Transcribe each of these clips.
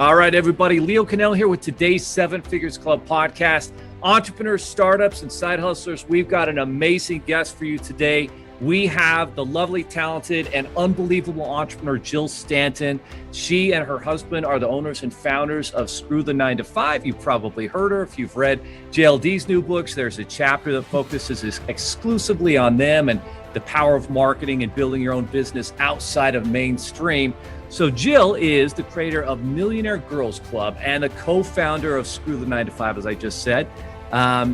All right, everybody. Leo Cannell here with today's Seven Figures Club podcast. Entrepreneurs, startups, and side hustlers, we've got an amazing guest for you today. We have the lovely, talented, and unbelievable entrepreneur, Jill Stanton. She and her husband are the owners and founders of Screw the 9 to 5. You've probably heard her. If you've read JLD's new books, there's a chapter that focuses exclusively on them and the power of marketing and building your own business outside of mainstream. So Jill is the creator of Millionaire Girls Club and the co-founder of Screw the 9 to 5, as I just said.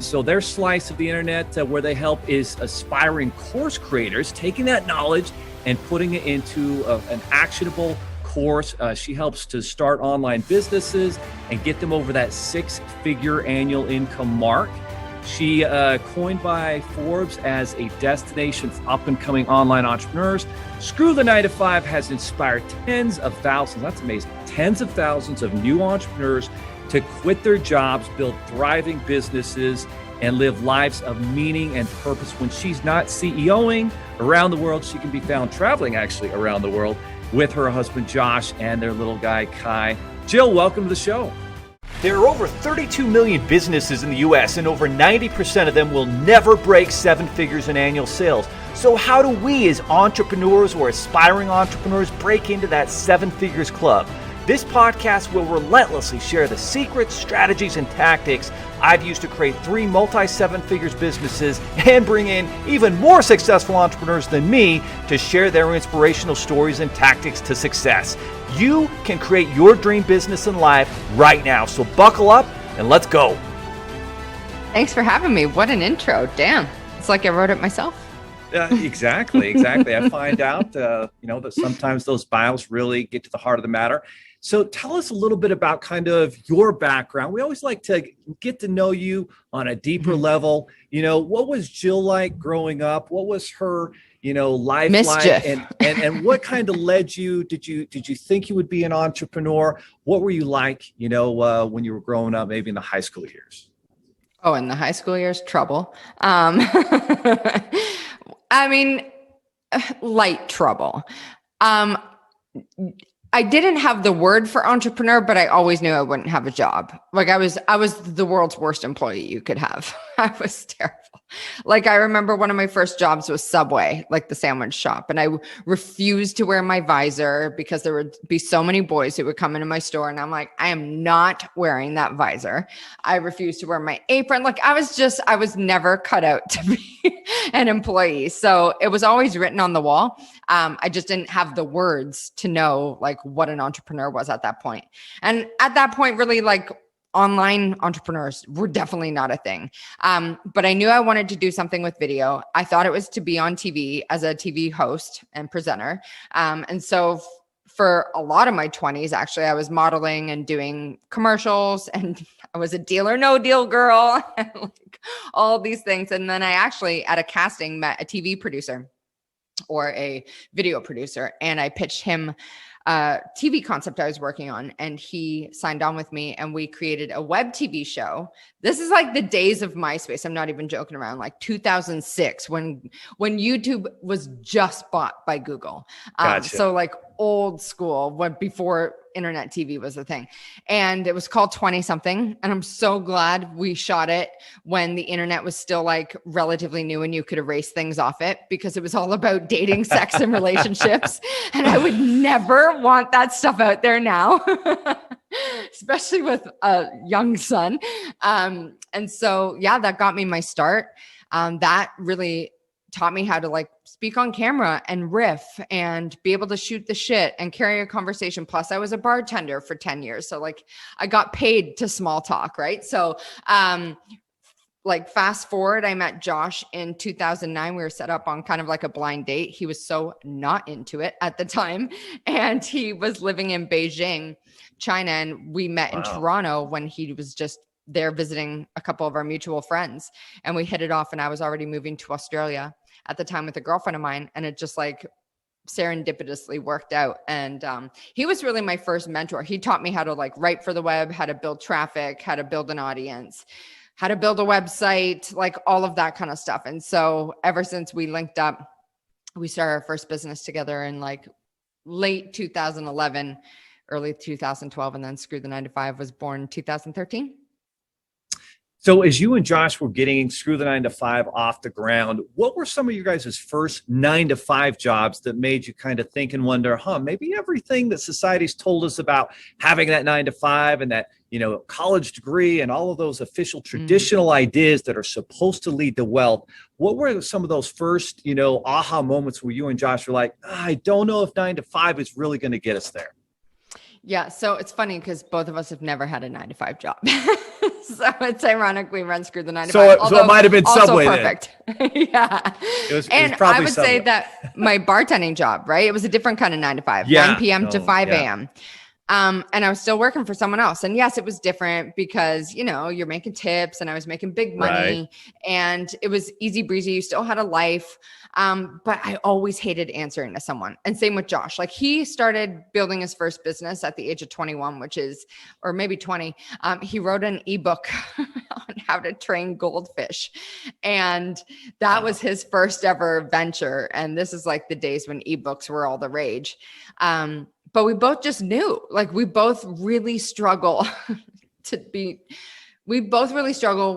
So their slice of the internet where they help is aspiring course creators, taking that knowledge and putting it into an actionable course. She helps to start online businesses and get them over that 6-figure annual income mark. She coined by Forbes as a destination for up-and-coming online entrepreneurs. Screw the 9 to 5 has inspired tens of thousands, that's amazing, tens of thousands of new entrepreneurs to quit their jobs, build thriving businesses, and live lives of meaning and purpose. When she's not CEOing around the world, she can be found traveling actually around the world with her husband, Josh, and their little guy, Kai. Jill, welcome to the show. There are over 32 million businesses in the US, and over 90% of them will never break 7 figures in annual sales. So how do we as entrepreneurs or aspiring entrepreneurs break into that 7 figures club? This podcast will relentlessly share the secrets, strategies, and tactics I've used to create 3 multi-7 figures businesses and bring in even more successful entrepreneurs than me to share their inspirational stories and tactics to success. You can create your dream business and life right now. So buckle up and let's go. Thanks for having me. What an intro. Damn. It's like I wrote it myself. Exactly. I find out, that sometimes those bios really get to the heart of the matter. So tell us a little bit about kind of your background. We always like to get to know you on a deeper level. What was Jill like growing up? What was her, life Mischief. like? And what kind of led you? Did you think you would be an entrepreneur? What were you like, when you were growing up, maybe in the high school years? Oh, in the high school years, trouble. Light trouble. I didn't have the word for entrepreneur, but I always knew I wouldn't have a job. Like I was the world's worst employee you could have. I was terrible. Like I remember one of my first jobs was Subway, like the sandwich shop. And I refused to wear my visor because there would be so many boys who would come into my store. And I'm like, I am not wearing that visor. I refused to wear my apron. Like I was never cut out to be an employee. So it was always written on the wall. I just didn't have the words to know like what an entrepreneur was at that point. And at that point, really like online entrepreneurs were definitely not a thing. But I knew I wanted to do something with video. I thought it was to be on TV as a TV host and presenter. And so for a lot of my 20s, actually, I was modeling and doing commercials, and I was a Deal or No Deal girl, and like all these things. And then I actually at a casting met a TV producer or a video producer, and I pitched him a TV concept I was working on, and he signed on with me, and we created a web TV show. This is like the days of MySpace. I'm not even joking around, like 2006 when YouTube was just bought by Google. Gotcha. So like old school, before internet TV was a thing. And it was called 20 something. And I'm so glad we shot it when the internet was still like relatively new and you could erase things off it, because it was all about dating, sex, and relationships. And I would never want that stuff out there now, especially with a young son. And so, yeah, that got me my start. That really taught me how to like speak on camera and riff and be able to shoot the shit and carry a conversation. Plus I was a bartender for 10 years. So like I got paid to small talk. Right. So, like fast forward, I met Josh in 2009. We were set up on kind of like a blind date. He was so not into it at the time. And he was living in Beijing, China. And we met in Toronto when he was just there visiting a couple of our mutual friends, and we hit it off. And I was already moving to Australia at the time with a girlfriend of mine. And it just like serendipitously worked out. And he was really my first mentor. He taught me how to like write for the web, how to build traffic, how to build an audience, how to build a website, like all of that kind of stuff. And so ever since we linked up, we started our first business together in like late 2011. early 2012. And then Screw the 9 to 5 was born in 2013. So as you and Josh were getting Screw the 9 to 5 off the ground, what were some of you guys' first 9 to 5 jobs that made you kind of think and wonder, maybe everything that society's told us about having that 9 to 5 and that, college degree and all of those official traditional ideas that are supposed to lead to wealth. What were some of those first, aha moments where you and Josh were like, I don't know if 9 to 5 is really going to get us there? Yeah. So it's funny because both of us have never had a 9 to 5 job. So it's ironic we run Screw the 9 to 5. So it might have been Subway perfect. Yeah. It was I would Subway. say that my bartending job, right? It was a different kind of 9 to 5, Yeah. 9 p.m. to 5 yeah. a.m. And I was still working for someone else. And yes, it was different because, you're making tips and I was making big money and it was easy breezy. You still had a life. But I always hated answering to someone. And same with Josh. Like he started building his first business at the age of 21, or maybe 20. He wrote an ebook on how to train goldfish. And that was his first ever venture. And this is like the days when ebooks were all the rage. But we both just knew, like we both really struggle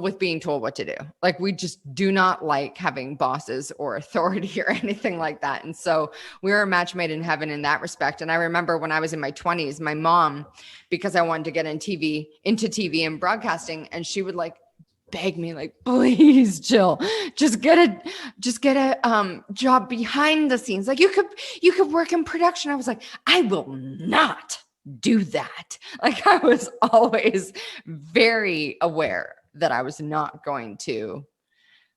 with being told what to do. Like we just do not like having bosses or authority or anything like that. And so we were a match made in heaven in that respect. And I remember when I was in my 20s, my mom, because I wanted to get into TV and broadcasting, and she would like beg me like, please, Jill, just get a job behind the scenes. Like you could work in production. I was like, I will not do that. Like I was always very aware that I was not going to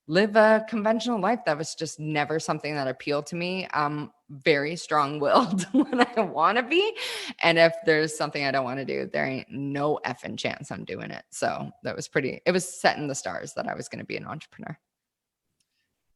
live a conventional life. That was just never something that appealed to me. I'm very strong-willed when I want to be. And if there's something I don't want to do, there ain't no effing chance I'm doing it. So it was set in the stars that I was going to be an entrepreneur.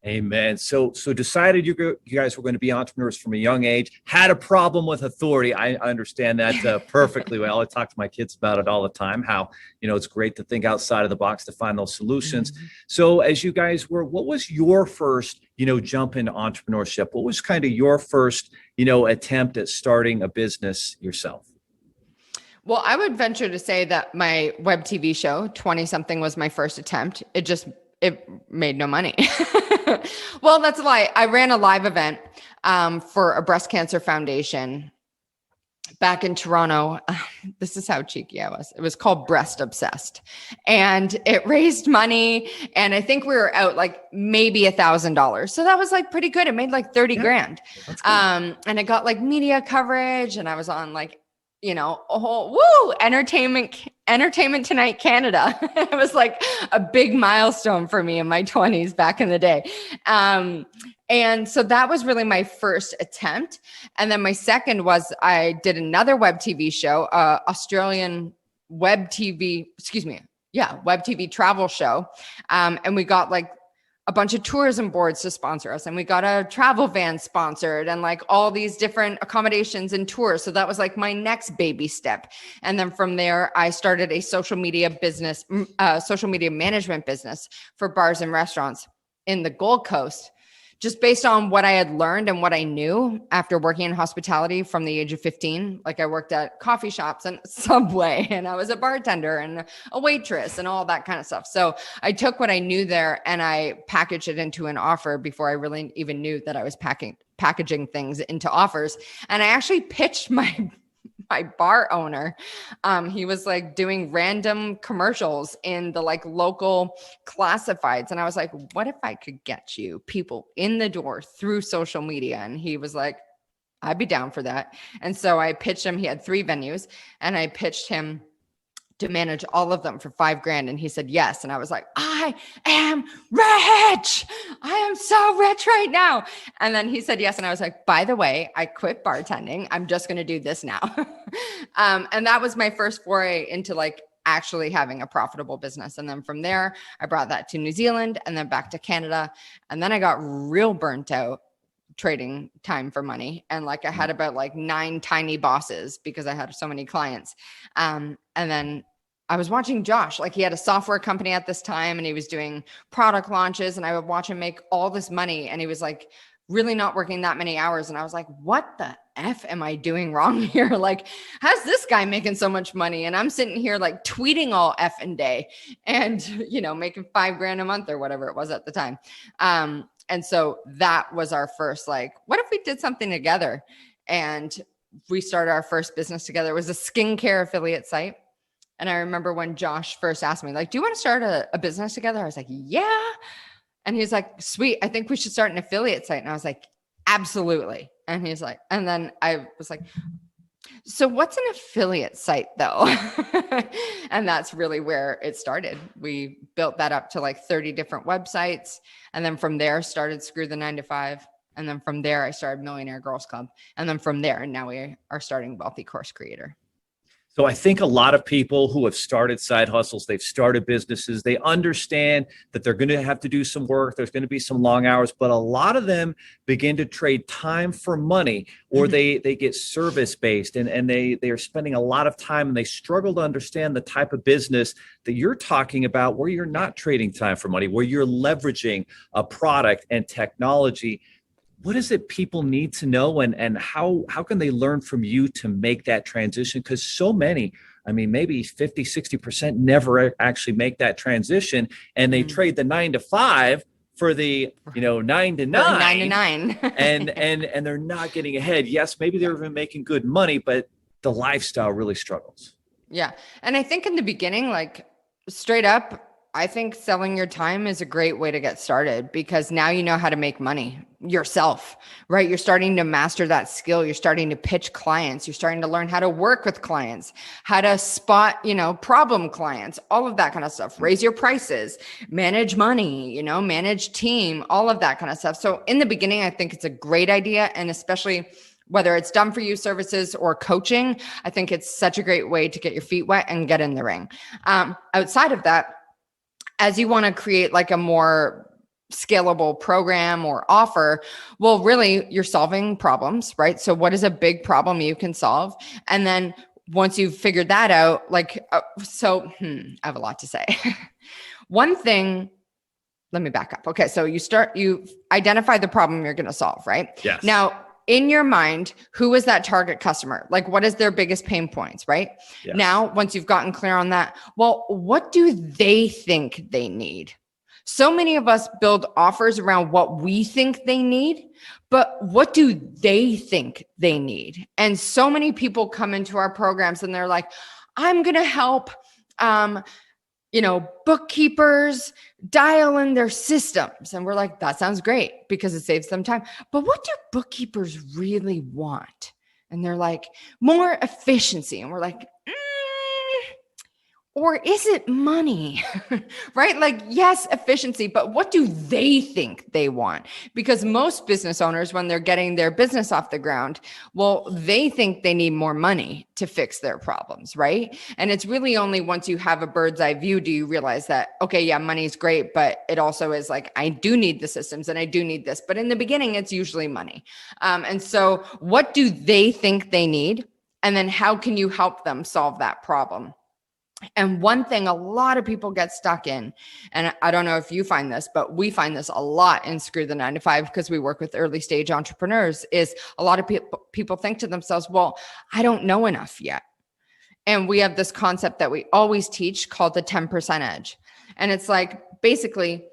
Amen. So decided you guys were going to be entrepreneurs from a young age, had a problem with authority. I understand that perfectly well. I talk to my kids about it all the time, how, it's great to think outside of the box to find those solutions. Mm-hmm. So as you guys what was your first, jump into entrepreneurship? What was kind of your first, attempt at starting a business yourself? Well, I would venture to say that my web TV show, 20 something, was my first attempt. It made no money. Well, that's a lie. I ran a live event for a breast cancer foundation back in Toronto. This is how cheeky I was. It was called Breast Obsessed. And it raised money. And I think we were out like maybe $1,000. So that was like pretty good. It made like 30 grand. And it got like media coverage. And I was on like, Entertainment Tonight Canada. It was like a big milestone for me in my 20s back in the day. And so that was really my first attempt. And then my second was I did another web TV show, Australian web TV travel show. And we got like a bunch of tourism boards to sponsor us. And we got a travel van sponsored and like all these different accommodations and tours. So that was like my next baby step. And then from there, I started a social media management business for bars and restaurants in the Gold Coast, just based on what I had learned and what I knew after working in hospitality from the age of 15. Like I worked at coffee shops and Subway, and I was a bartender and a waitress and all that kind of stuff. So I took what I knew there and I packaged it into an offer before I really even knew that I was packaging things into offers. And I actually pitched my bar owner. He was like doing random commercials in the like local classifieds. And I was like, what if I could get you people in the door through social media? And he was like, I'd be down for that. And so I pitched him. He had 3 venues and I pitched him to manage all of them for $5,000. And he said, yes. And I was like, I am rich. I am so rich right now. And then he said, yes. And I was like, by the way, I quit bartending. I'm just going to do this now. And that was my first foray into like actually having a profitable business. And then from there, I brought that to New Zealand and then back to Canada. And then I got real burnt out trading time for money. And like I had about like 9 tiny bosses because I had so many clients. And then I was watching Josh, like he had a software company at this time and he was doing product launches and I would watch him make all this money. And he was like really not working that many hours. And I was like, what the F am I doing wrong here? Like, how's this guy making so much money? And I'm sitting here like tweeting all effing day and, making $5,000 a month or whatever it was at the time. And so that was our first, like, what if we did something together? And we started our first business together. It was a skincare affiliate site. And I remember when Josh first asked me, like, do you want to start a business together? I was like, yeah. And he's like, sweet, I think we should start an affiliate site. And I was like, absolutely. And he's like, and then I was like, so what's an affiliate site though? And that's really where it started. We built that up to like 30 different websites. And then from there started Screw the 9 to 5. And then from there, I started Millionaire Girls Club. And then from there, now we are starting Wealthy Course Creator. So I think a lot of people who have started side hustles, they've started businesses, they understand that they're going to have to do some work. There's going to be some long hours, but a lot of them begin to trade time for money, or they get service based and they are spending a lot of time, and they struggle to understand the type of business that you're talking about, where you're not trading time for money, where you're leveraging a product and technology. What is it people need to know, and how can they learn from you to make that transition? Because so many, I mean, maybe 50, 60% never actually make that transition, and they trade the 9 to 5 for the 9 to 9. 9 to 9. and they're not getting ahead. Yes, maybe they're even making good money, but the lifestyle really struggles. Yeah. And I think in the beginning, like straight up, I think selling your time is a great way to get started, because now you know how to make money yourself, right? You're starting to master that skill. You're starting to pitch clients. You're starting to learn how to work with clients, how to spot, problem clients, all of that kind of stuff, raise your prices, manage money, manage team, all of that kind of stuff. So in the beginning, I think it's a great idea. And especially whether it's done for you services or coaching, I think it's such a great way to get your feet wet and get in the ring. Outside of that, as you want to create like a more scalable program or offer, well, really you're solving problems, right? So what is a big problem you can solve? And then once you've figured that out, I have a lot to say. One thing, let me back up. Okay. So you identify the problem you're going to solve, right? Yes. Now, in your mind, who is that target customer? Like, what is their biggest pain points, right? Yes. Now, once you've gotten clear on that, well, what do they think they need? So many of us build offers around what we think they need, but what do they think they need? And so many people come into our programs and they're like, I'm going to help, bookkeepers dial in their systems. And we're like, that sounds great because it saves them time. But what do bookkeepers really want? And they're like, more efficiency. And we're like, or is it money, right? Like, yes, efficiency, but what do they think they want? Because most business owners, when they're getting their business off the ground, well, they think they need more money to fix their problems, right? And it's really only once you have a bird's eye view do you realize that, okay, yeah, money's great, but it also is like, I do need the systems and I do need this. But in the beginning, it's usually money. And so what do they think they need? And then how can you help them solve that problem? And one thing a lot of people get stuck in, and I don't know if you find this, but we find this a lot in Screw the 9 to 5 because we work with early stage entrepreneurs, is a lot of people think to themselves, well, I don't know enough yet. And we have this concept that we always teach called the 10% edge. And it's like, basically,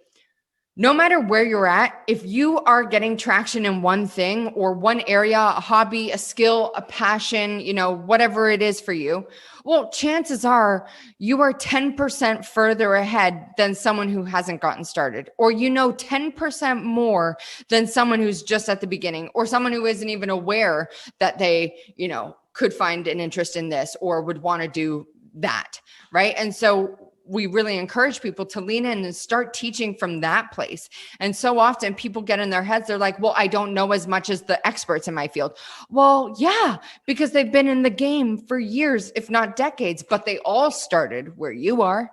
no matter where you're at, if you are getting traction in one thing or one area, a hobby, a skill, a passion, whatever it is for you, well, chances are you are 10% further ahead than someone who hasn't gotten started, or 10% more than someone who's just at the beginning, or someone who isn't even aware that they, could find an interest in this or would want to do that, right? And so we really encourage people to lean in and start teaching from that place. And so often people get in their heads, they're like, well, I don't know as much as the experts in my field. Well, yeah, because they've been in the game for years, if not decades, but they all started where you are,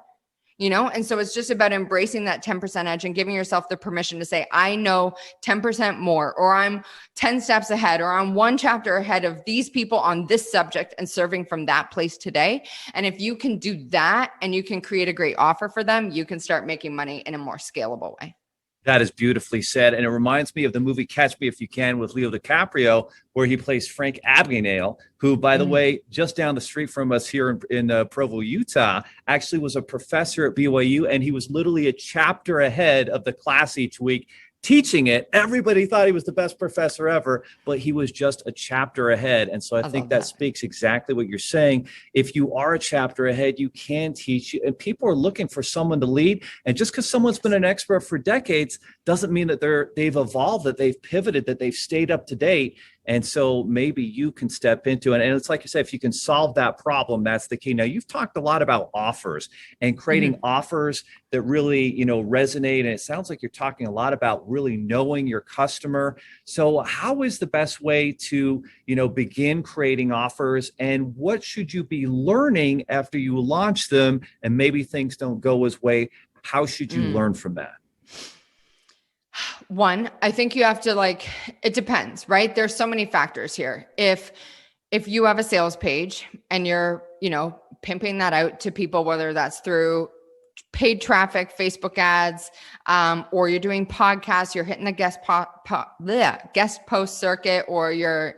And so it's just about embracing that 10% edge and giving yourself the permission to say, I know 10% more, or I'm 10 steps ahead, or I'm one chapter ahead of these people on this subject, and serving from that place today. And if you can do that and you can create a great offer for them, you can start making money in a more scalable way. That is beautifully said. And it reminds me of the movie Catch Me If You Can with Leo DiCaprio, where he plays Frank Abagnale, who, by the way, just down the street from us here in Provo, Utah, actually was a professor at BYU. And he was literally a chapter ahead of the class each week, teaching it. Everybody thought he was the best professor ever, but he was just a chapter ahead. And so I think that speaks exactly what you're saying. If you are a chapter ahead, you can teach. And people are looking for someone to lead. And just because someone's been an expert for decades doesn't mean that they've evolved, that they've pivoted, that they've stayed up to date. And so maybe you can step into it. And it's like you said, if you can solve that problem, that's the key. Now, you've talked a lot about offers and creating offers that really, resonate. And it sounds like you're talking a lot about really knowing your customer. So how is the best way to, begin creating offers, and what should you be learning after you launch them and maybe things don't go as way? How should you learn from that? One, I think you have to it depends, right? There's so many factors here. If you have a sales page and you're, pimping that out to people, whether that's through paid traffic, Facebook ads, or you're doing podcasts, you're hitting the guest post circuit, or you're,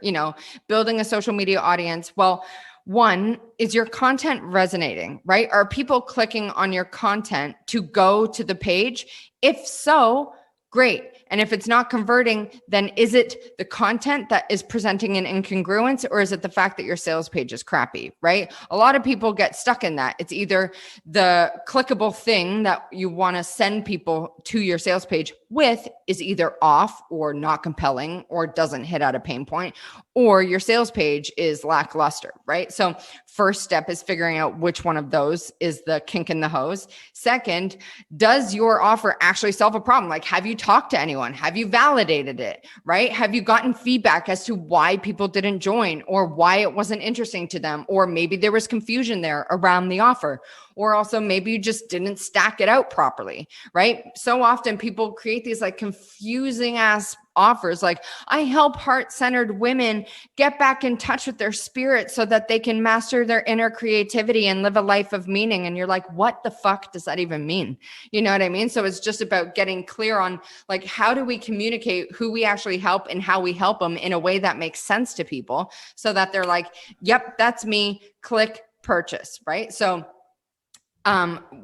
building a social media audience. Well, one, is your content resonating, right? Are people clicking on your content to go to the page? If so, great. And if it's not converting, then is it the content that is presenting an incongruence, or is it the fact that your sales page is crappy, right? A lot of people get stuck in that. It's either the clickable thing that you want to send people to your sales page with is either off or not compelling or doesn't hit at a pain point, or your sales page is lackluster, right? So first step is figuring out which one of those is the kink in the hose. Second, does your offer actually solve a problem? Like, have you talked to anyone? Have you validated it, right? Have you gotten feedback as to why people didn't join, or why it wasn't interesting to them? Or maybe there was confusion there around the offer. Or also maybe you just didn't stack it out properly, right? So often people create these confusing ass offers. I help heart-centered women get back in touch with their spirit so that they can master their inner creativity and live a life of meaning. And you're like, what the fuck does that even mean? You know what I mean? So it's just about getting clear on how do we communicate who we actually help and how we help them in a way that makes sense to people, so that they're like, yep, that's me, click, purchase, right? So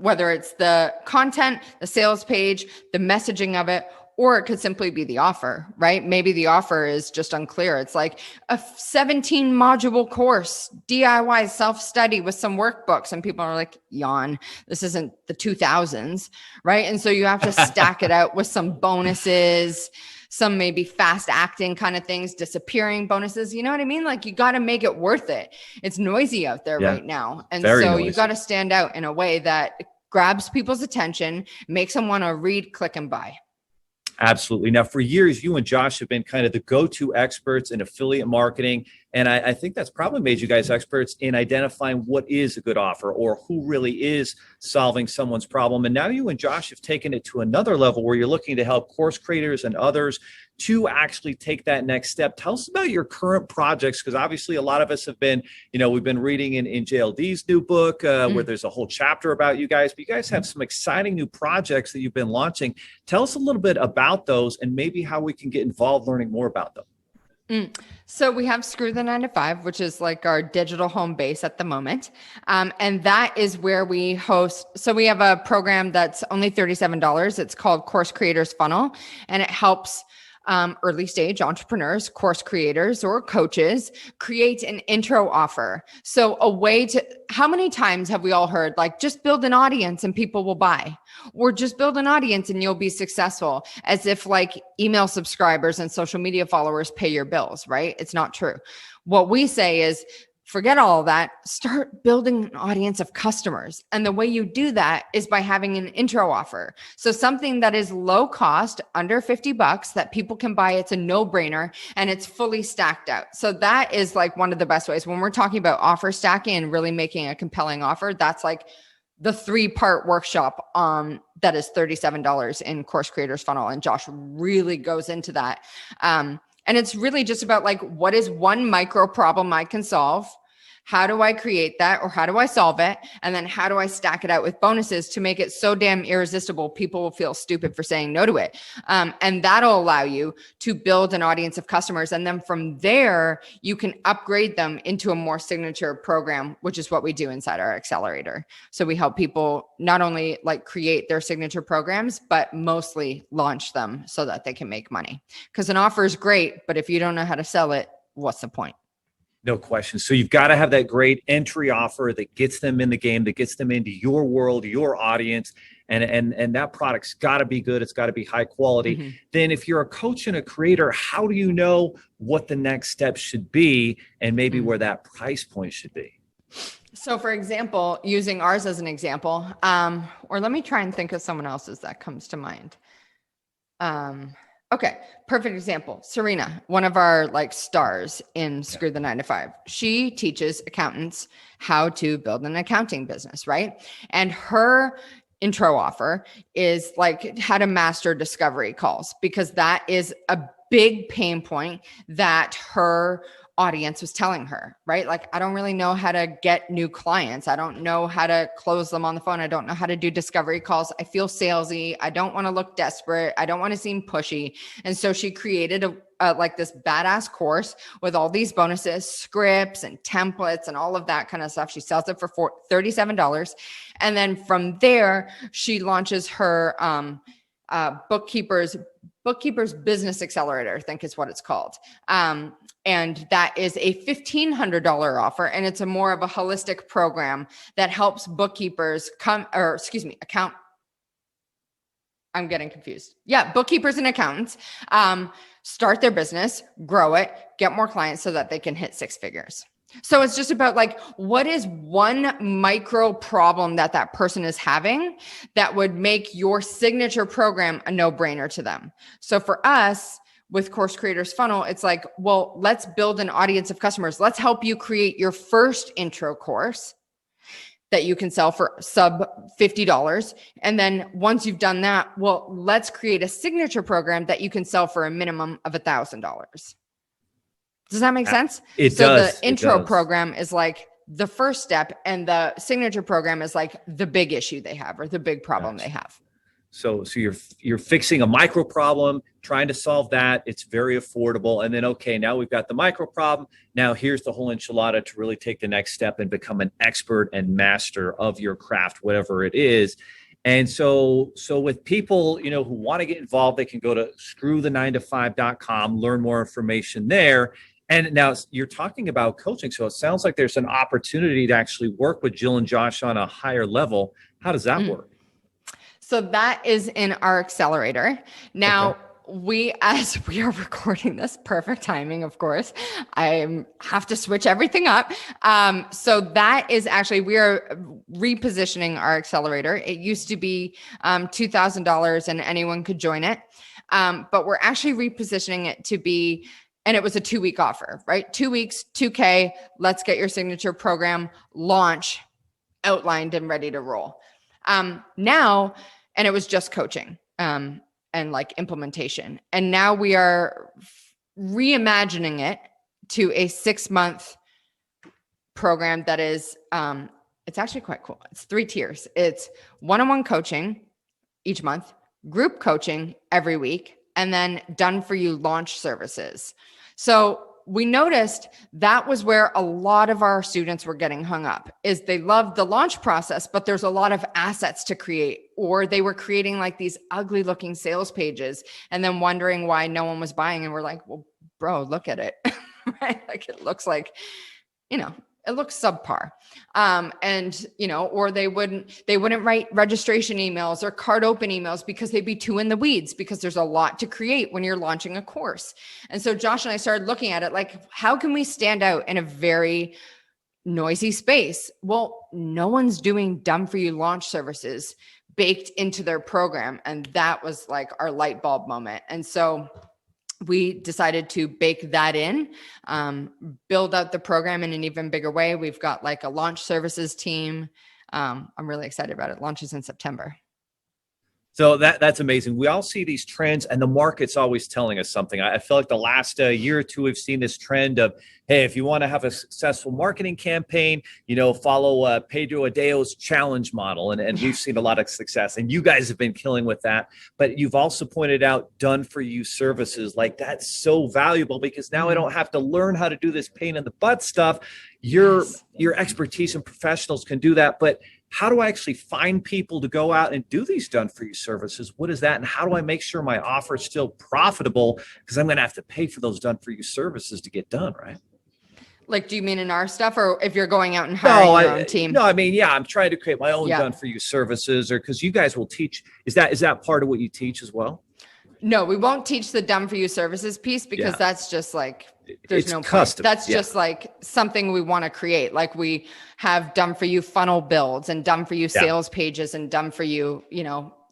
whether it's the content, the sales page, the messaging of it, or it could simply be the offer, right? Maybe the offer is just unclear. It's like a 17 module course, DIY self-study with some workbooks. And people are like, yawn, this isn't the 2000s, right? And so you have to stack it out with some bonuses, some maybe fast acting kind of things, disappearing bonuses. You know what I mean? You got to make it worth it. It's noisy out there right now. And so noisy. You got to stand out in a way that grabs people's attention, makes them want to read, click, and buy. Absolutely. Now, for years, you and Josh have been kind of the go-to experts in affiliate marketing. And I think that's probably made you guys experts in identifying what is a good offer or who really is solving someone's problem. And now you and Josh have taken it to another level where you're looking to help course creators and others to actually take that next step. Tell us about your current projects, because obviously a lot of us have been, we've been reading in JLD's new book where there's a whole chapter about you guys, but you guys have some exciting new projects that you've been launching. Tell us a little bit about those and maybe how we can get involved learning more about them. So we have Screw the 9 to 5, which is our digital home base at the moment. And that is where we host. So we have a program that's only $37. It's called Course Creators Funnel, and it helps early stage entrepreneurs, course creators, or coaches create an intro offer. So a way to, how many times have we all heard just build an audience and people will buy, or just build an audience and you'll be successful, as if email subscribers and social media followers pay your bills, right? It's not true. What we say is, forget all of that. Start building an audience of customers. And the way you do that is by having an intro offer. So something that is low cost, under $50 that people can buy. It's a no-brainer and it's fully stacked out. So that is one of the best ways. When we're talking about offer stacking and really making a compelling offer, that's the 3-part workshop that is $37 in Course Creators Funnel. And Josh really goes into that. And it's really just about what is one micro problem I can solve? How do I create that, or how do I solve it? And then how do I stack it out with bonuses to make it so damn irresistible people will feel stupid for saying no to it? And that'll allow you to build an audience of customers. And then from there, you can upgrade them into a more signature program, which is what we do inside our accelerator. So we help people not only like create their signature programs, but mostly launch them so that they can make money. Because an offer is great, but if you don't know how to sell it, what's the point? No question. So you've got to have that great entry offer that gets them in the game, that gets them into your world, your audience, and that product's got to be good. It's got to be high quality. Mm-hmm. Then if you're a coach and a creator, how do you know what the next step should be and maybe where that price point should be? So for example, using ours as an example, or let me try and think of someone else's that comes to mind. Okay, perfect example. Serena, one of our like stars in Screw the 9 to 5. She teaches accountants how to build an accounting business, right? And her intro offer is like how to master discovery calls, because that is a big pain point that her audience was telling her, right? Like, I don't really know how to get new clients. I don't know how to close them on the phone. I don't know how to do discovery calls. I feel salesy. I don't want to look desperate. I don't want to seem pushy. And so she created a like this badass course with all these bonuses, scripts and templates and all of that kind of stuff. She sells it for $37. And then from there, she launches her bookkeeper's business accelerator, I think is what it's called. And that is a $1,500 offer. And it's a more of a holistic program that helps bookkeepers I'm getting confused. Yeah. Bookkeepers and accountants, start their business, grow it, get more clients so that they can hit 6 figures. So it's just about like, what is one micro problem that that person is having that would make your signature program a no-brainer to them? So for us, with Course Creators Funnel, it's like, well, let's build an audience of customers. Let's help you create your first intro course that you can sell for sub $50. And then once you've done that, well, let's create a signature program that you can sell for a minimum of $1,000. Does that make sense? It so does. The intro program is like the first step, and the signature program is like the big issue they have or the big problem they have. So you're fixing a micro problem, trying to solve that. It's very affordable. And then, okay, now we've got the micro problem. Now here's the whole enchilada to really take the next step and become an expert and master of your craft, whatever it is. And so with people, who want to get involved, they can go to screwthe9to5.com, learn more information there. And now you're talking about coaching. So it sounds like there's an opportunity to actually work with Jill and Josh on a higher level. How does that work? So that is in our accelerator. Now, as we are recording this, perfect timing, of course, I have to switch everything up. So that is actually, we are repositioning our accelerator. It used to be $2,000 and anyone could join it. But we're actually repositioning it to be, and it was a 2-week offer, right? 2 weeks, $2,000. Let's get your signature program launch outlined and ready to roll. Now, and it was just coaching and like implementation. And now we are reimagining it to a 6-month program that is, it's actually quite cool. It's 3 tiers. It's one-on-one coaching each month, group coaching every week, and then done for you launch services. So we noticed that was where a lot of our students were getting hung up, is they loved the launch process, but there's a lot of assets to create, or they were creating like these ugly looking sales pages and then wondering why no one was buying. And we're like, well, bro, look at it, right? Like it looks like, it looks subpar. Or they wouldn't write registration emails or card open emails because they'd be too in the weeds, because there's a lot to create when you're launching a course. And so Josh and I started looking at it like, how can we stand out in a very noisy space? Well, no one's doing done for you launch services baked into their program. And that was like our light bulb moment. And so we decided to bake that in, build out the program in an even bigger way. We've got like a launch services team. I'm really excited about it. Launches in September. So that's amazing. We all see these trends, and the market's always telling us something. I feel like the last year or two, we've seen this trend of, hey, if you want to have a successful marketing campaign, follow Pedro Adeo's challenge model, and we've seen a lot of success. And you guys have been killing with that. But you've also pointed out done-for-you services. Like, that's so valuable, because now I don't have to learn how to do this pain in the butt stuff. Your expertise and professionals can do that, but how do I actually find people to go out and do these done-for-you services? What is that? And how do I make sure my offer is still profitable? Because I'm going to have to pay for those done-for-you services to get done, right? Like, do you mean in our stuff, or if you're going out and hiring your own team? No, I mean, I'm trying to create my own done-for-you services, or because you guys will teach. Is that part of what you teach as well? No, we won't teach the done-for-you services piece, because that's just like, there's no custom. That's just like something we want to create. Like, we have done for you funnel builds and done for you sales pages and done for you,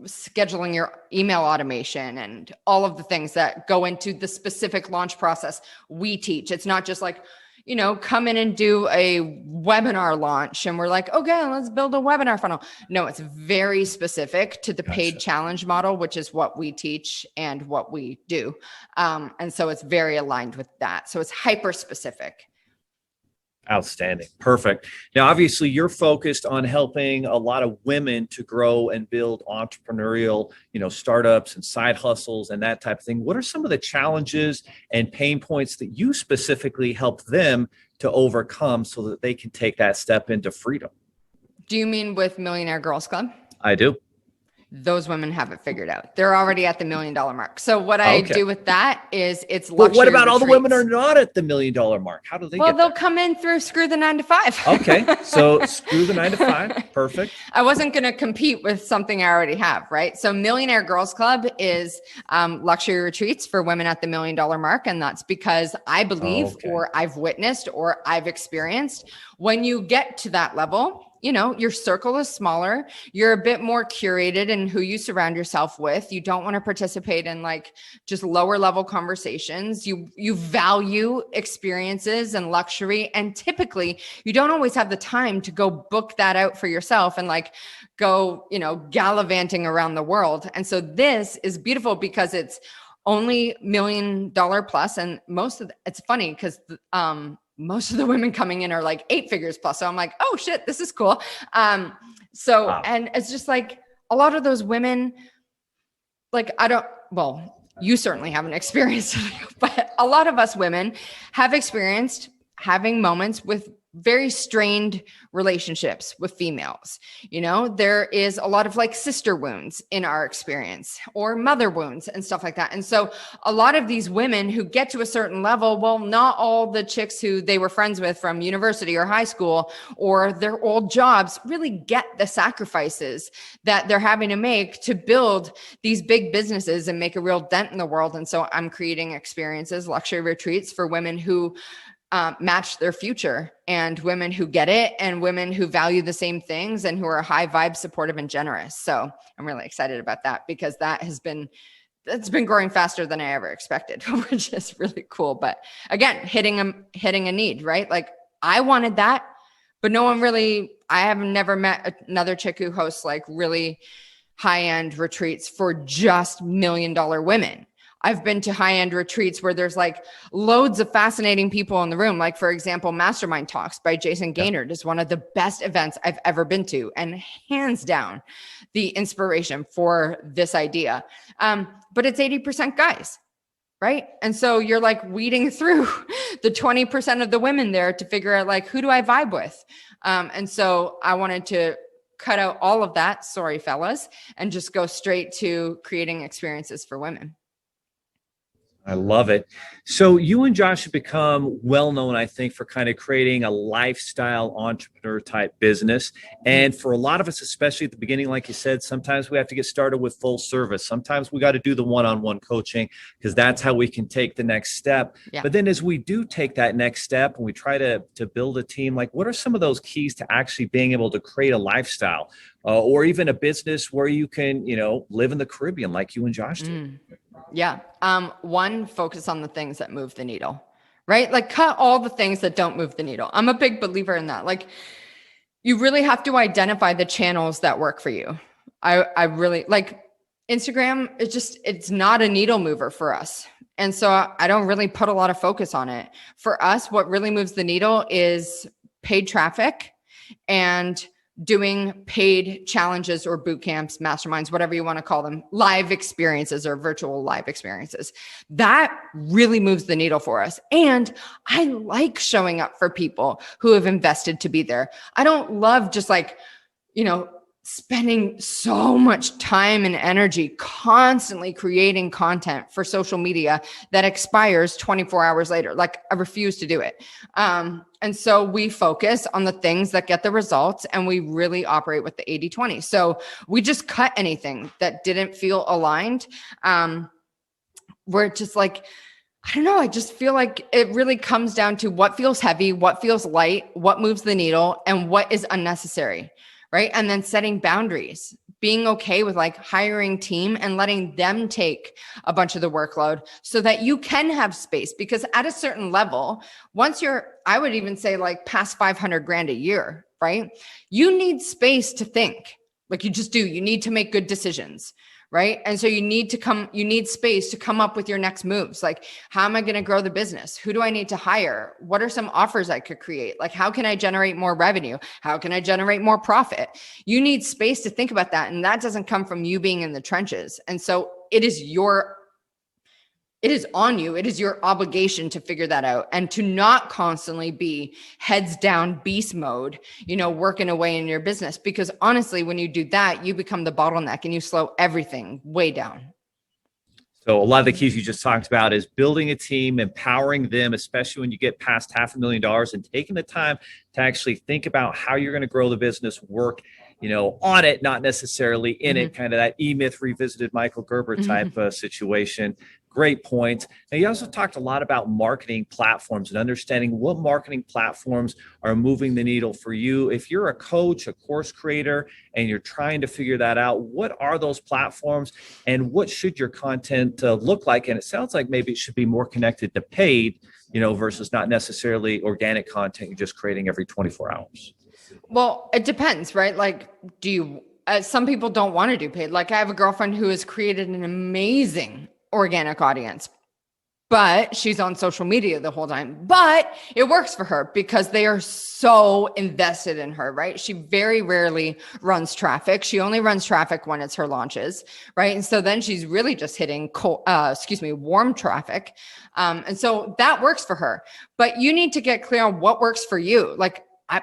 scheduling your email automation and all of the things that go into the specific launch process we teach. It's not just like, come in and do a webinar launch and we're like, okay, let's build a webinar funnel. No, it's very specific to the paid challenge model, which is what we teach and what we do. And so it's very aligned with that. So it's hyper specific. Outstanding. Perfect. Now, obviously, you're focused on helping a lot of women to grow and build entrepreneurial, startups and side hustles and that type of thing. What are some of the challenges and pain points that you specifically help them to overcome so that they can take that step into freedom? Do you mean with Millionaire Girls Club? I do. Those women have it figured out. They're already at the $1 million mark. So what I do with that is it's luxury. But what about all the retreats. women are not at the $1 million mark? How do they get they'll there? come in through screw the 9 to 5. Okay. So screw the 9 to 5. Perfect. I wasn't going to compete with something I already have, right? So Millionaire Girls Club is luxury retreats for women at the $1 million mark. And that's because I believe, or I've witnessed, or I've experienced, when you get to that level, your circle is smaller. You're a bit more curated in who you surround yourself with. You don't want to participate in like just lower level conversations. You value experiences and luxury. And typically you don't always have the time to go book that out for yourself and like go, gallivanting around the world. And so this is beautiful because it's only $1 million plus. And it's funny because, most of the women coming in are like 8 figures plus. So I'm like, oh shit, this is cool. And it's just like a lot of those women, like, you certainly haven't experienced it, but a lot of us women have experienced having moments with very strained relationships with females. There is a lot of like sister wounds in our experience, or mother wounds and stuff like that. And so a lot of these women who get to a certain level, not all the chicks who they were friends with from university or high school or their old jobs really get the sacrifices that they're having to make to build these big businesses and make a real dent in the world. And so I'm creating experiences, luxury retreats for women who match their future, and women who get it, and women who value the same things and who are high vibe, supportive, and generous. So I'm really excited about that because that's been growing faster than I ever expected, which is really cool. But again, hitting a need, right? Like I wanted that, but I have never met another chick who hosts like really high-end retreats for just $1 million women. I've been to high-end retreats where there's like loads of fascinating people in the room. Like, for example, Mastermind Talks by Jason Gaynard is one of the best events I've ever been to, and hands down the inspiration for this idea. But it's 80% guys, right? And so you're like weeding through the 20% of the women there to figure out like, who do I vibe with? And so I wanted to cut out all of that, sorry fellas, and just go straight to creating experiences for women. I love it. So you and Josh have become well known, I think, for kind of creating a lifestyle entrepreneur type business. And for a lot of us, especially at the beginning, like you said, sometimes we have to get started with full service. Sometimes we got to do the one-on-one coaching because that's how we can take the next step. Yeah. But then as we do take that next step and we try to build a team, like what are some of those keys to actually being able to create a lifestyle or even a business where you can, live in the Caribbean like you and Josh did? Yeah. One, focus on the things that move the needle, right? Like cut all the things that don't move the needle. I'm a big believer in that. Like you really have to identify the channels that work for you. I really like Instagram, it's not a needle mover for us. And so I don't really put a lot of focus on it. For us, what really moves the needle is paid traffic and doing paid challenges or boot camps, masterminds, whatever you want to call them, live experiences or virtual live experiences. That really moves the needle for us. And I like showing up for people who have invested to be there. I don't love just like, spending so much time and energy constantly creating content for social media that expires 24 hours later. Like, I refuse to do it. And so we focus on the things that get the results, and we really operate with the 80-20. So we just cut anything that didn't feel aligned. We're just like, I don't know. I just feel like it really comes down to what feels heavy, what feels light, what moves the needle, and what is unnecessary. Right. And then setting boundaries, being okay with like hiring team and letting them take a bunch of the workload so that you can have space. Because at a certain level, once I would even say like past 500 grand a year, right? You need space to think. Like, you just do. You need to make good decisions. Right. And so you need space to come up with your next moves. Like, how am I going to grow the business? Who do I need to hire? What are some offers I could create? Like, how can I generate more revenue? How can I generate more profit? You need space to think about that. And that doesn't come from you being in the trenches. And so it is on you. It is your obligation to figure that out and to not constantly be heads down beast mode, working away in your business. Because honestly, when you do that, you become the bottleneck and you slow everything way down. So a lot of the keys you just talked about is building a team, empowering them, especially when you get past $500,000, and taking the time to actually think about how you're going to grow the business, work on it, not necessarily in it, kind of that E-Myth revisited Michael Gerber type situation. Great point. Now, you also talked a lot about marketing platforms and understanding what marketing platforms are moving the needle for you. If you're a coach, a course creator, and you're trying to figure that out, what are those platforms and what should your content look like? And it sounds like maybe it should be more connected to paid, versus not necessarily organic content you're just creating every 24 hours. Well, it depends, right? Like, some people don't want to do paid. Like, I have a girlfriend who has created an amazing organic audience, but she's on social media the whole time. But it works for her because they are so invested in her, right? She very rarely runs traffic. She only runs traffic when it's her launches, right? And so then she's really just hitting warm traffic. And so that works for her. But you need to get clear on what works for you. Like, I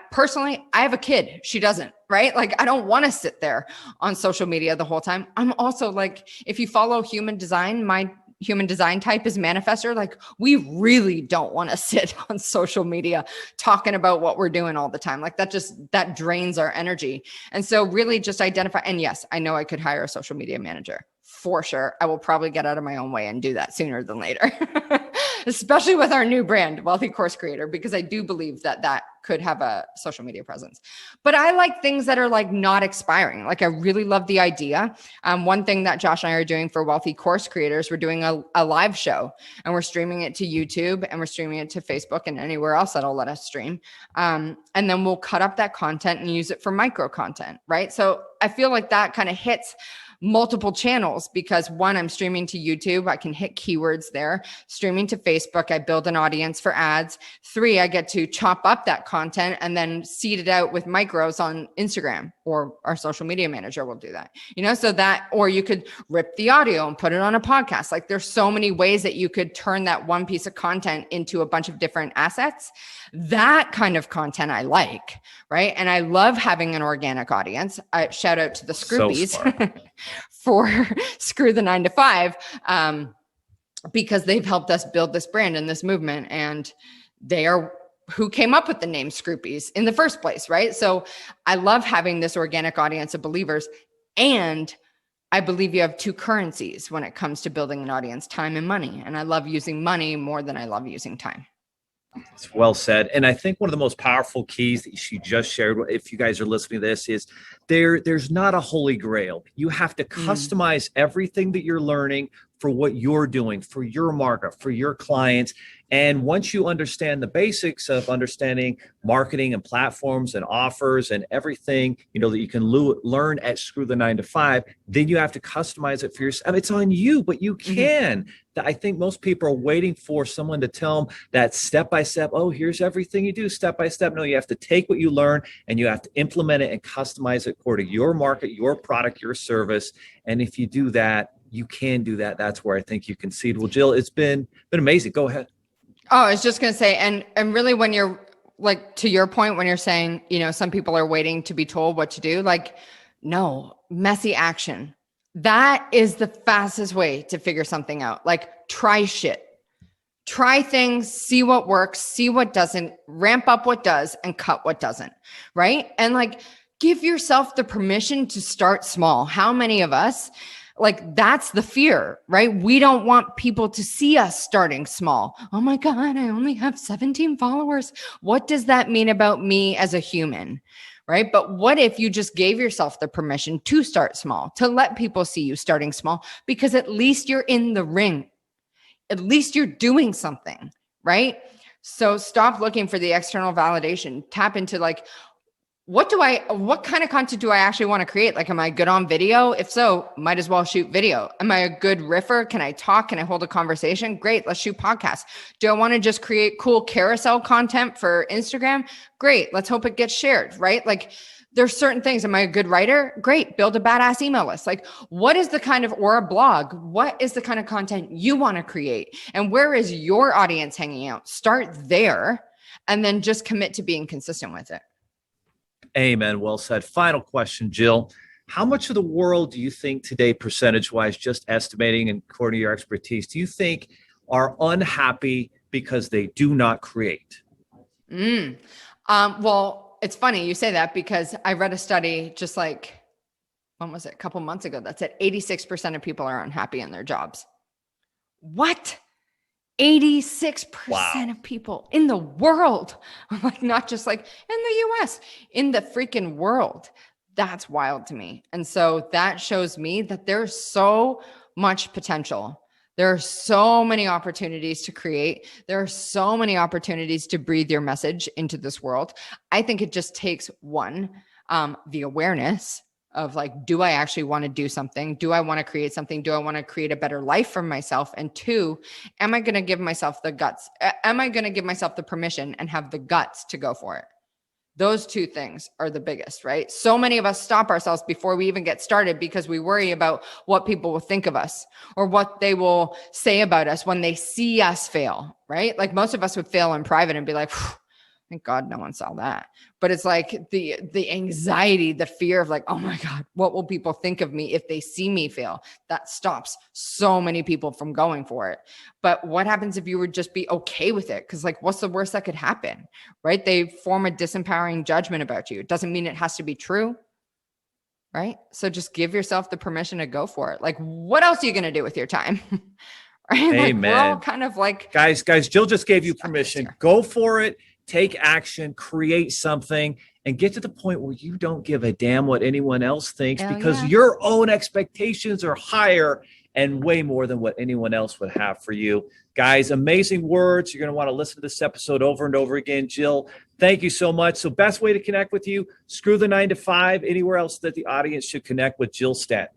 have a kid. She doesn't, right? Like, I don't want to sit there on social media the whole time. I'm also like, if you follow human design, my human design type is manifestor. Like, we really don't want to sit on social media talking about what we're doing all the time. Like, that drains our energy. And so really just identify. And yes, I know I could hire a social media manager for sure. I will probably get out of my own way and do that sooner than later, especially with our new brand, Wealthy Course Creator, because I do believe that could have a social media presence. But I like things that are like not expiring. Like, I really love the idea. One thing that Josh and I are doing for Wealthy Course Creators, we're doing a live show, and we're streaming it to YouTube, and we're streaming it to Facebook and anywhere else that'll let us stream. And then we'll cut up that content and use it for micro content, right? So I feel like that kind of hits multiple channels because one, I'm streaming to YouTube. I can hit keywords there. Streaming to Facebook, I build an audience for ads. 3, I get to chop up that content and then seed it out with micros on Instagram, or our social media manager will do that. So that, or you could rip the audio and put it on a podcast. Like, there's so many ways that you could turn that one piece of content into a bunch of different assets. That kind of content I like, right? And I love having an organic audience. Shout out to the Scroopies for Screw the 9 to 5, because they've helped us build this brand and this movement. And they are who came up with the name Scroopies in the first place, right? So I love having this organic audience of believers. And I believe you have 2 currencies when it comes to building an audience: time and money. And I love using money more than I love using time. It's well said. And I think one of the most powerful keys that she just shared, if you guys are listening to this, is there's not a holy grail. You have to customize everything that you're learning for what you're doing, for your market, for your clients. And once you understand the basics of understanding marketing and platforms and offers and everything, that you can learn at Screw the 9 to 5, then you have to customize it for yourself. I mean, it's on you, but you can. I think most people are waiting for someone to tell them that step by step, oh, here's everything you do step by step. No, you have to take what you learn and you have to implement it and customize it according to your market, your product, your service. And if you do that, you can do that. That's where I think you can succeed. Well, Jill, it's been amazing. Go ahead. Oh, I was just going to say, and really when you're like, to your point, when you're saying, some people are waiting to be told what to do, like, no, messy action. That is the fastest way to figure something out. Like, try shit, try things, see what works, see what doesn't, ramp up what does and cut what doesn't. Right. And like, give yourself the permission to start small. How many of us, like, that's the fear, right? We don't want people to see us starting small. Oh my God, I only have 17 followers. What does that mean about me as a human, right? But what if you just gave yourself the permission to start small, to let people see you starting small, because at least you're in the ring. At least you're doing something, right? So stop looking for the external validation. Tap into like, what kind of content do I actually want to create? Like, am I good on video? If so, might as well shoot video. Am I a good riffer? Can I talk? Can I hold a conversation? Great. Let's shoot podcasts. Do I want to just create cool carousel content for Instagram? Great. Let's hope it gets shared, right? Like, there's certain things. Am I a good writer? Great. Build a badass email list. Like, what is the kind of, or a blog? What is the kind of content you want to create? And where is your audience hanging out? Start there and then just commit to being consistent with it. Amen. Well said. Final question, Jill. How much of the world do you think today, percentage-wise, just estimating and according to your expertise, do you think are unhappy because they do not create? Well, it's funny you say that because I read a study just like, when was it? A couple months ago that said 86% of people are unhappy in their jobs. What? 86% of people in the world, like not just like in the US, in the freaking world. That's wild to me. And so that shows me that there's so much potential. There are so many opportunities to create. There are so many opportunities to breathe your message into this world. I think it just takes one, the awareness of like, do I actually want to do something? Do I want to create something? Do I want to create a better life for myself? And two, am I going to give myself the guts? Am I going to give myself the permission and have the guts to go for it? Those two things are the biggest, right? So many of us stop ourselves before we even get started because we worry about what people will think of us or what they will say about us when they see us fail, right? Like most of us would fail in private and be like, thank God no one saw that. But it's like the anxiety, the fear of like, oh my God, what will people think of me if they see me fail? That stops so many people from going for it. But what happens if you would just be okay with it? Because like, what's the worst that could happen, right? They form a disempowering judgment about you. It doesn't mean it has to be true, right? So just give yourself the permission to go for it. Like, what else are you going to do with your time? Right? Amen. Like, we're all kind of like, guys, Jill just gave you permission. Go for it. Take action, create something, and get to the point where you don't give a damn what anyone else thinks because your own expectations are higher and way more than what anyone else would have for you. Guys, amazing words. You're going to want to listen to this episode over and over again. Jill, thank you so much. So best way to connect with you, Screw the 9 to 5, anywhere else that the audience should connect with Jill Stanton.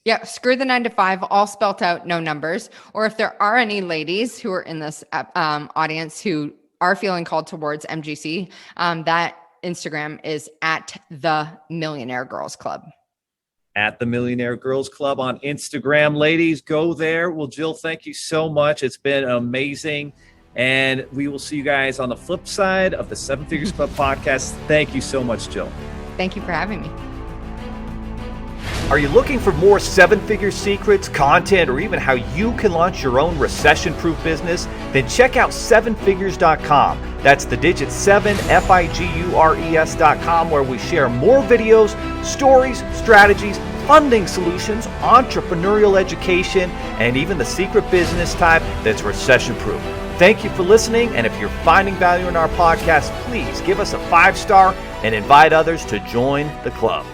Yeah, Screw the 9 to 5, all spelt out, no numbers. Or if there are any ladies who are in this audience who are feeling called towards MGC, that Instagram is at the Millionaire Girls Club. At the Millionaire Girls Club on Instagram. Ladies, go there. Well, Jill, thank you so much. It's been amazing. And we will see you guys on the flip side of the Seven Figures Club podcast. Thank you so much, Jill. Thank you for having me. Are you looking for more seven-figure secrets, content, or even how you can launch your own recession-proof business? Then check out sevenfigures.com. That's the digit 7, Figures.com, where we share more videos, stories, strategies, funding solutions, entrepreneurial education, and even the secret business type that's recession-proof. Thank you for listening, and if you're finding value in our podcast, please give us a 5-star and invite others to join the club.